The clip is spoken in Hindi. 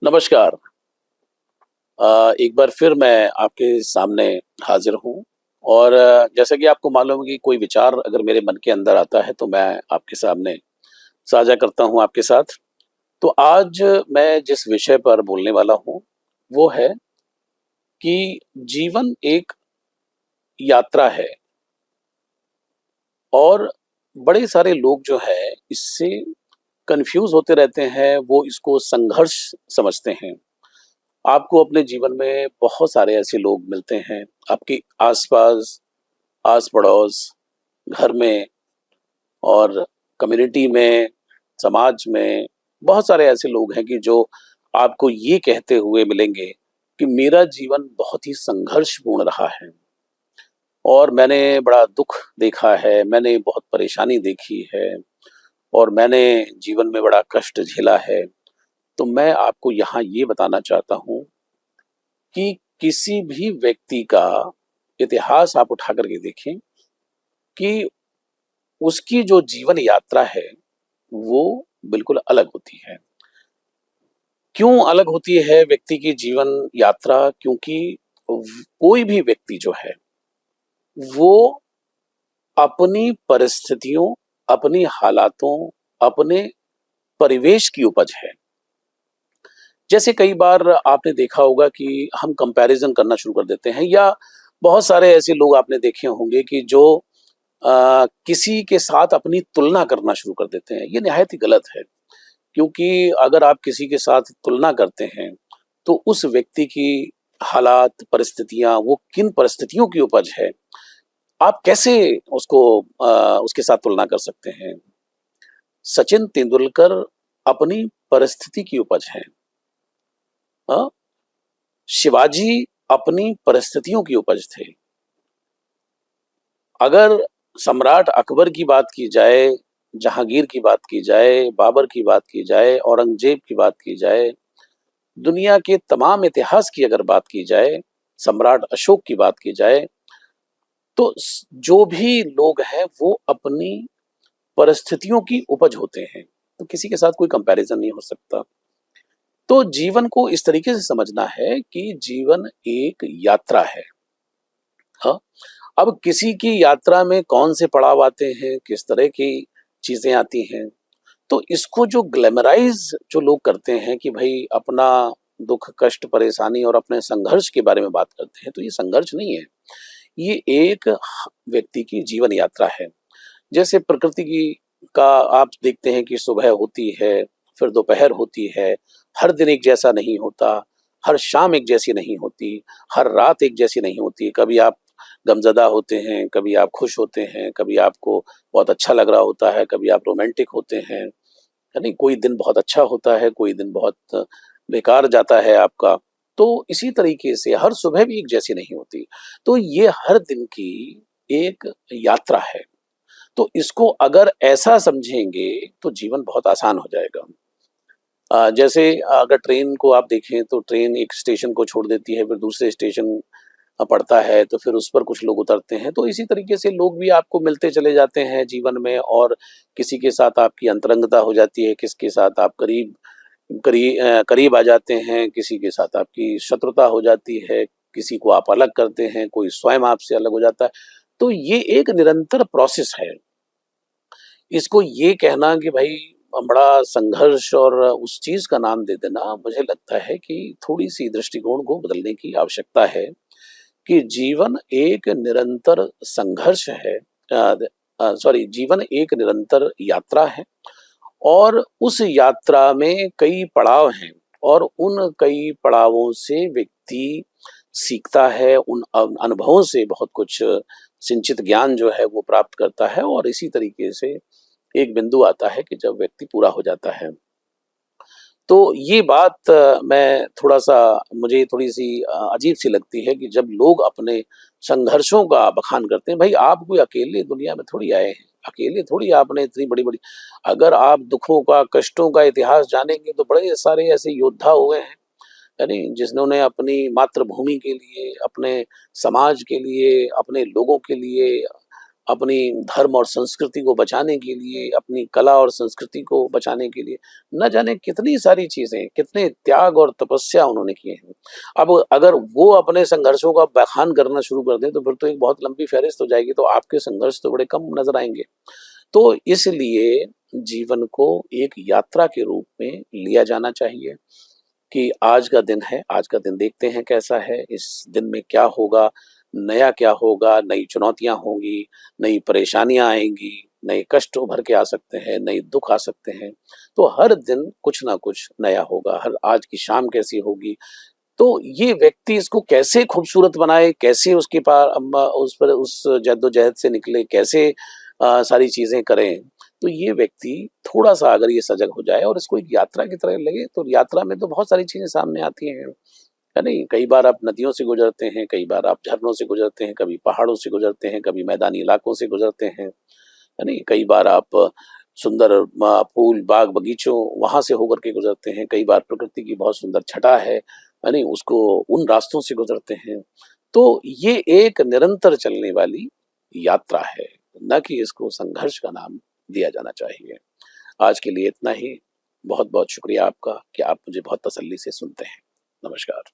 नमस्कार। एक बार फिर मैं आपके सामने हाज़िर हूँ और जैसा कि आपको मालूम है कि कोई विचार अगर मेरे मन के अंदर आता है तो मैं आपके सामने साझा करता हूँ आपके साथ। तो आज मैं जिस विषय पर बोलने वाला हूँ, वो है कि जीवन एक यात्रा है और बड़े सारे लोग जो हैं इससे कन्फ्यूज़ होते रहते हैं, वो इसको संघर्ष समझते हैं। आपको अपने जीवन में बहुत सारे ऐसे लोग मिलते हैं, आपके आस-पास, आस-पड़ोस, घर में और कम्युनिटी में, समाज में, बहुत सारे ऐसे लोग हैं कि जो आपको ये कहते हुए मिलेंगे कि मेरा जीवन बहुत ही संघर्षपूर्ण रहा है और मैंने बड़ा दुःख देखा है, मैंने बहुत परेशानी देखी है और मैंने जीवन में बड़ा कष्ट झेला है। तो मैं आपको यहाँ ये बताना चाहता हूँ कि किसी भी व्यक्ति का इतिहास आप उठा कर के देखें कि उसकी जो जीवन यात्रा है, वो बिल्कुल अलग होती है। क्यों अलग होती है व्यक्ति की जीवन यात्रा? क्योंकि व कोई भी व्यक्ति जो है, वो अपनी परिस्थितियों, अपनी हालातों, अपने परिवेश की उपज है। जैसे कई बार आपने देखा होगा कि हम कंपैरिज़न करना शुरू कर देते हैं या बहुत सारे ऐसे लोग आपने देखे होंगे कि जो किसी के साथ अपनी तुलना करना शुरू कर देते हैं। ये निहायत ही गलत है, क्योंकि अगर आप किसी के साथ तुलना करते हैं, तो उस व्यक्ति की हालात, परिस्थितियाँ, वो किन परिस्थितियों की उपज है, आप कैसे उसको उसके साथ तुलना कर सकते हैं? सचिन तेंदुलकर अपनी परिस्थिति की उपज हैं। हाँ? शिवाजी अपनी परिस्थितियों की उपज थे। अगर सम्राट अकबर की बात की जाए, जहांगीर की बात की जाए, बाबर की बात की जाए, औरंगज़ेब की बात की जाए, दुनिया के तमाम इतिहास की अगर बात की जाए, सम्राट अशोक की बात की जाए, तो जो भी लोग हैं वो अपनी परिस्थितियों की उपज होते हैं। तो किसी के साथ कोई कंपैरिजन नहीं हो सकता। तो जीवन को इस तरीके से समझना है कि जीवन एक यात्रा है। हाँ, अब किसी की यात्रा में कौन से पड़ाव आते हैं, किस तरह की चीजें आती हैं, तो इसको जो ग्लैमराइज़ जो लोग करते हैं कि भई अपना दुःख, कष्ट, परेशानी और अपने संघर्ष के बारे में बात करते हैं, तो ये संघर्ष नहीं है। ये एक व्यक्ति की जीवन यात्रा है। जैसे प्रकृति की का आप देखते हैं कि सुबह होती है, फिर दोपहर होती है, हर दिन एक जैसा नहीं होता, हर शाम एक जैसी नहीं होती, हर रात एक जैसी नहीं होती। कभी आप गमज़दा होते हैं, कभी आप खुश होते हैं, कभी आपको बहुत अच्छा लग रहा होता है, कभी आप रोमांटिक होते हैं। है नहीं? कोई दिन बहुत अच्छा होता है, कोई दिन बहुत बेकार जाता है आपका। तो इसी तरीके से हर सुबह भी एक जैसी नहीं होती। तो ये हर दिन की एक यात्रा है। तो इसको अगर ऐसा समझेंगे तो जीवन बहुत आसान हो जाएगा। जैसे अगर ट्रेन को आप देखें तो ट्रेन एक स्टेशन को छोड़ देती है, फिर दूसरे स्टेशन पड़ता है, तो फिर उस पर कुछ लोग उतरते हैं। तो इसी तरीके से लोग भी आपको मिलते चले जाते हैं जीवन में और किसी के साथ आपकी अंतरंगता हो जाती है, किसके साथ आप करीब आ जाते हैं, किसी के साथ आपकी शत्रुता हो जाती है, किसी को आप अलग करते हैं, कोई स्वयं आपसे अलग हो जाता है। तो ये एक निरंतर प्रोसेस है। इसको ये कहना कि भाई बड़ा संघर्ष और उस चीज़ का नाम दे देना, मुझे लगता है कि थोड़ी-सी दृष्टिकोण को बदलने की आवश्यकता है कि जीवन एक निरंतर संघर्ष है। सॉरी, जीवन एक निरंतर यात्रा है और उस यात्रा में कई पड़ाव हैं और उन कई पड़ावों से व्यक्ति सीखता है, उन अनुभवों से बहुत कुछ सिंचित ज्ञान जो है वो प्राप्त करता है और इसी तरीके से एक बिंदु आता है कि जब व्यक्ति पूरा हो जाता है। तो ये बात मैं थोड़ा-सा मुझे थोड़ी-सी अजीब-सी लगती है कि जब लोग अपने संघर्षों का बखान करते हैं। भई आप कोई अकेले दुनिया में थोड़ी आए हैं, अकेले थोड़ी आपने इतनी बड़ी-बड़ी अगर आप दुखों का, कष्टों का इतिहास जानेंगे तो बड़े सारे ऐसे योद्धा हुए हैं, है नहीं? जिन्होंने अपनी मातृभूमि के लिए, अपने समाज के लिए, अपने लोगों के लिए अपनी धर्म और संस्कृति को बचाने के लिए, अपनी कला और संस्कृति को बचाने के लिए, न जाने कितनी सारी चीज़ें, कितने त्याग और तपस्या उन्होंने किए हैं। अब अगर वो अपने संघर्षों का बखान करना शुरू कर दें, तो फिर तो एक बहुत लंबी फ़हरिस्त हो जाएगी, तो आपके संघर्ष तो बड़े कम नज़र आएँगे। तो इसलिए जीवन को एक यात्रा के रूप में लिया जाना चाहिए कि आज का दिन है, आज का दिन देखते हैं कैसा है, इस दिन में क्या होगा, नया क्या होगा, नई चुनौतियाँ होंगी, नई परेशानियाँ आएँगी, नए कष्ट उभर के आ सकते हैं, नए दुःख आ सकते हैं। तो हर दिन कुछ ना कुछ नया होगा, हर आज की शाम कैसी होगी, तो ये व्यक्ति इसको कैसे खूबसूरत बनाए, कैसे उसके उस पर उस जद्दोजहद से निकले, कैसे सारी चीज़ें करें। तो ये व्यक्ति थोड़ा-सा अगर ये सजग हो जाए और इसको एक यात्रा की तरह लगे, तो यात्रा में तो बहुत सारी चीज़ें सामने आती हैं, है नहीं? कई बार आप नदियों से गुज़रते हैं, कई बार आप झरनों से गुज़रते हैं, कभी पहाड़ों से गुज़रते हैं, कभी मैदानी इलाकों से गुज़रते हैं, है नहीं? कई बार आप सुंदर फूल, बाग, बगीचों वहाँ से होकर के गुज़रते हैं, कई बार प्रकृति की बहुत सुंदर छटा है नहीं? उसको उन रास्तों से गुज़रते हैं। तो ये एक निरंतर चलने वाली यात्रा है, ना कि इसको संघर्ष का नाम दिया जाना चाहिए। आज के लिए इतना ही। बहुत-बहुत शुक्रिया आपका कि आप मुझे बहुत तसल्ली से सुनते हैं। नमस्कार।